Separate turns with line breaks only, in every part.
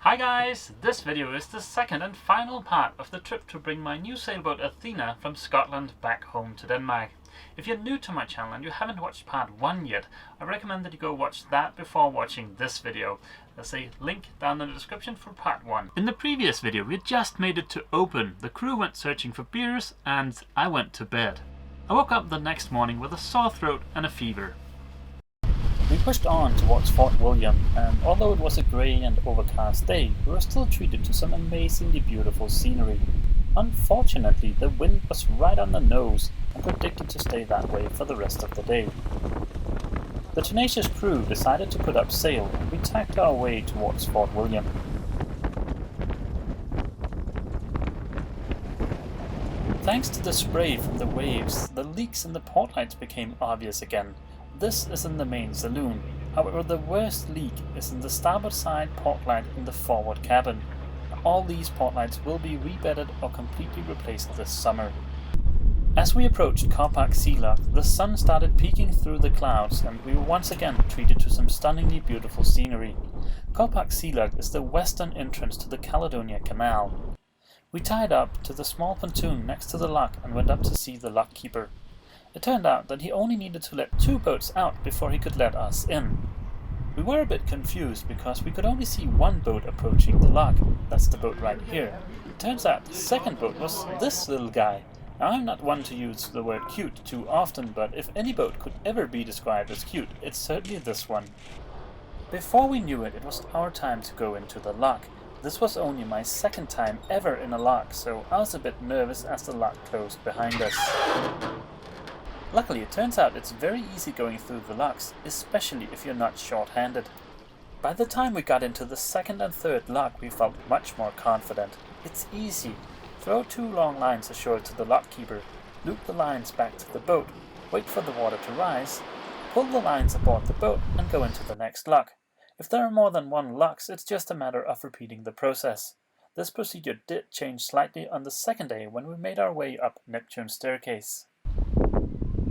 Hi guys! This video is the second and final part of the trip to bring my new sailboat Athena from Scotland back home to Denmark. If you're new to my channel and you haven't watched part 1 yet, I recommend that you go watch that before watching this video. There's a link down in the description for part 1. In the previous video we just made it to open, the crew went searching for beers and I went to bed. I woke up the next morning with a sore throat and a fever. We pushed on towards Fort William, and although it was a grey and overcast day, we were still treated to some amazingly beautiful scenery. Unfortunately, the wind was right on the nose and predicted to stay that way for the rest of the day. The tenacious crew decided to put up sail, and we tacked our way towards Fort William. Thanks to the spray from the waves, the leaks in the port lights became obvious again. This is in the main saloon, however the worst leak is in the starboard side port light in the forward cabin. All these port lights will be rebedded or completely replaced this summer. As we approached Campbell Sea Lock, the sun started peeking through the clouds and we were once again treated to some stunningly beautiful scenery. Campbell Sea Lock is the western entrance to the Caledonian canal. We tied up to the small pontoon next to the lock and went up to see the lock keeper. It turned out that he only needed to let 2 boats out before he could let us in. We were a bit confused because we could only see 1 boat approaching the lock. That's the boat right here. It turns out the second boat was this little guy. Now, I'm not one to use the word cute too often, but if any boat could ever be described as cute, it's certainly this one. Before we knew it, it was our time to go into the lock. This was only my second time ever in a lock, so I was a bit nervous as the lock closed behind us. Luckily, it turns out it's very easy going through the locks, especially if you're not short-handed. By the time we got into the second and third lock, we felt much more confident. It's easy. Throw 2 long lines ashore to the lock keeper, loop the lines back to the boat, wait for the water to rise, pull the lines aboard the boat and go into the next lock. If there are more than 1 locks, it's just a matter of repeating the process. This procedure did change slightly on the second day when we made our way up Neptunes Staircase.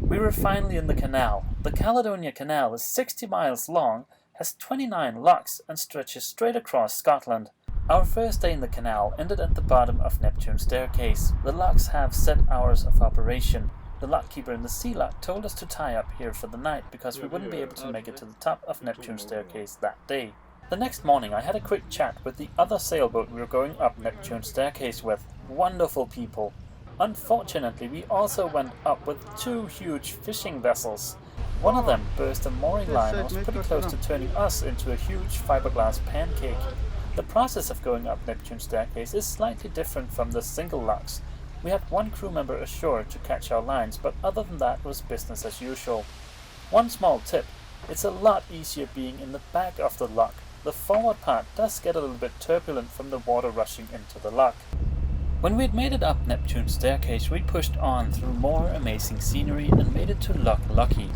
We were finally in the canal. The Caledonian Canal is 60 miles long, has 29 locks and stretches straight across Scotland. Our first day in the canal ended at the bottom of Neptunes Staircase. The locks have set hours of operation. The lock keeper in the sea lock told us to tie up here for the night because we wouldn't be able to make it to the top of Neptunes Staircase that day. The next morning I had a quick chat with the other sailboat we were going up Neptunes Staircase with. Wonderful people. Unfortunately, we also went up with 2 huge fishing vessels. One of them burst a mooring line and was pretty close to turning us into a huge fiberglass pancake. The process of going up Neptunes Staircase is slightly different from the single locks. We had 1 crew member ashore to catch our lines, but other than that it was business as usual. One small tip, it's a lot easier being in the back of the lock. The forward part does get a little bit turbulent from the water rushing into the lock. When we had made it up Neptunes Staircase, we pushed on through more amazing scenery and made it to Loch Lochy.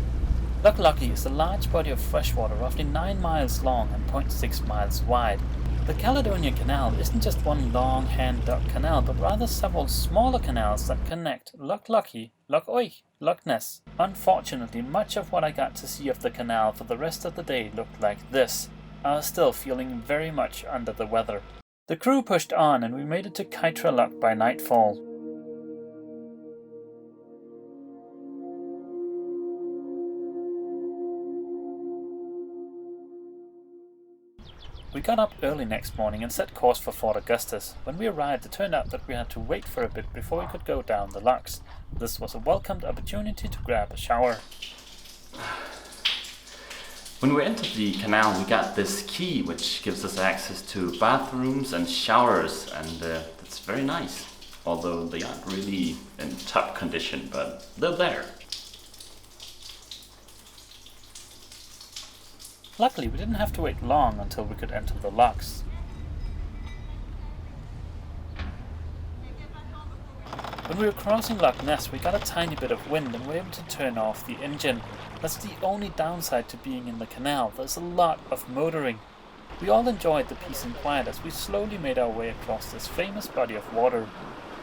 Loch Lochy is a large body of freshwater roughly 9 miles long and 0.6 miles wide. The Caledonian Canal isn't just one long hand-dug canal, but rather several smaller canals that connect Loch Lochy, Loch Oich, Loch Ness. Unfortunately, much of what I got to see of the canal for the rest of the day looked like this. I was still feeling very much under the weather. The crew pushed on and we made it to Kytra Loch by nightfall. We got up early next morning and set course for Fort Augustus. When we arrived, it turned out that we had to wait for a bit before we could go down the locks. This was a welcomed opportunity to grab a shower.
When we entered the canal, we got this key which gives us access to bathrooms and showers, and it's very nice. Although they aren't really in top condition, but they're there.
Luckily, we didn't have to wait long until we could enter the locks. When we were crossing Loch Ness, we got a tiny bit of wind and were able to turn off the engine. That's the only downside to being in the canal. There's a lot of motoring. We all enjoyed the peace and quiet as we slowly made our way across this famous body of water.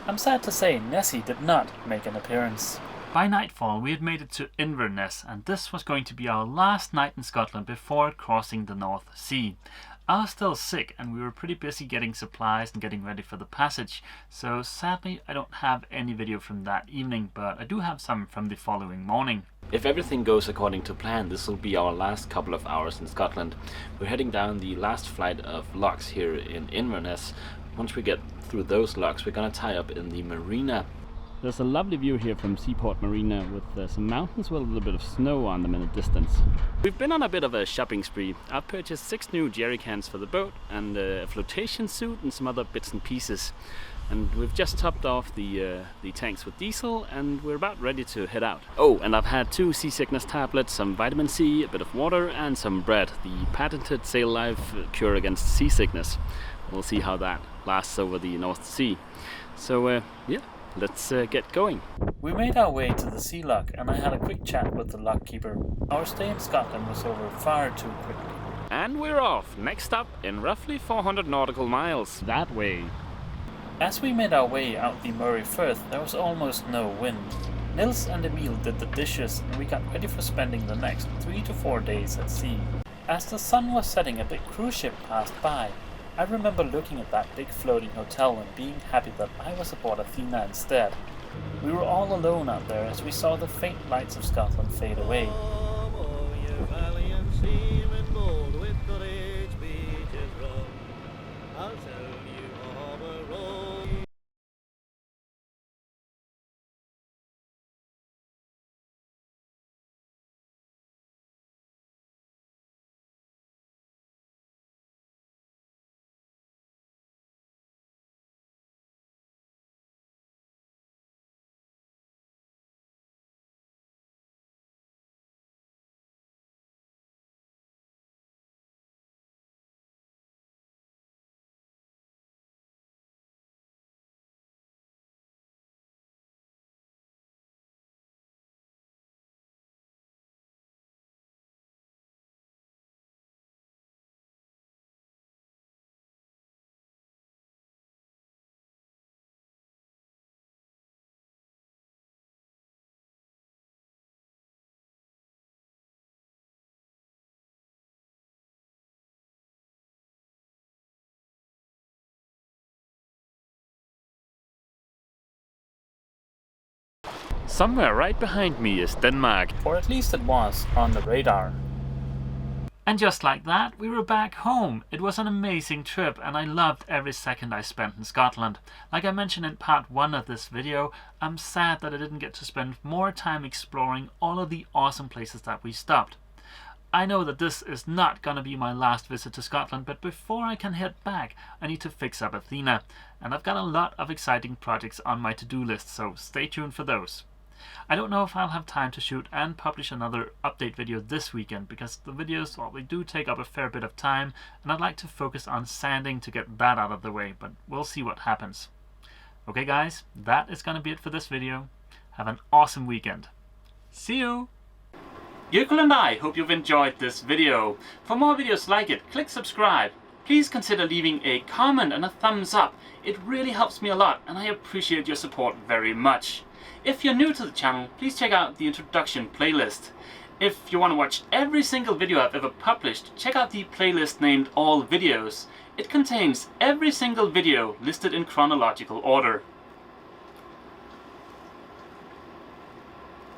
I'm sad to say Nessie did not make an appearance. By nightfall we had made it to Inverness, and this was going to be our last night in Scotland before crossing the North Sea. I was still sick and we were pretty busy getting supplies and getting ready for the passage, so sadly I don't have any video from that evening, but I do have some from the following morning.
If everything goes according to plan, this will be our last couple of hours in Scotland. We're heading down the last flight of locks here in Inverness. Once we get through those locks, we're gonna tie up in the marina. There's a lovely view here from Seaport Marina with some mountains with a little bit of snow on them in the distance. We've been on a bit of a shopping spree. I've purchased 6 new jerry cans for the boat and a flotation suit and some other bits and pieces. And we've just topped off the tanks with diesel and we're about ready to head out. Oh, and I've had 2 seasickness tablets, some vitamin C, a bit of water and some bread. The patented Sail Life cure against seasickness. We'll see how that lasts over the North Sea. So yeah. Let's get going.
We made our way to the sea lock and I had a quick chat with the lock keeper. Our stay in Scotland was over far too quickly.
And we're off. Next stop in roughly 400 nautical miles. That way.
As we made our way out the Moray Firth, there was almost no wind. Nils and Emil did the dishes and we got ready for spending the next 3 to 4 days at sea. As the sun was setting, a big cruise ship passed by. I remember looking at that big floating hotel and being happy that I was aboard Athena instead. We were all alone out there as we saw the faint lights of Scotland fade away.
Somewhere right behind me is Denmark.
Or at least it was on the radar. And just like that, we were back home. It was an amazing trip and I loved every second I spent in Scotland. Like I mentioned in part 1 of this video, I'm sad that I didn't get to spend more time exploring all of the awesome places that we stopped. I know that this is not gonna be my last visit to Scotland, but before I can head back, I need to fix up Athena. And I've got a lot of exciting projects on my to-do list, so stay tuned for those. I don't know if I'll have time to shoot and publish another update video this weekend because the videos, well, they do take up a fair bit of time and I'd like to focus on sanding to get that out of the way, but we'll see what happens. Okay guys, that is gonna be it for this video. Have an awesome weekend. See you! Jökull and I hope you've enjoyed this video. For more videos like it, click subscribe. Please consider leaving a comment and a thumbs up. It really helps me a lot and I appreciate your support very much. If you're new to the channel, please check out the introduction playlist. If you want to watch every single video I've ever published, check out the playlist named All Videos. It contains every single video listed in chronological order.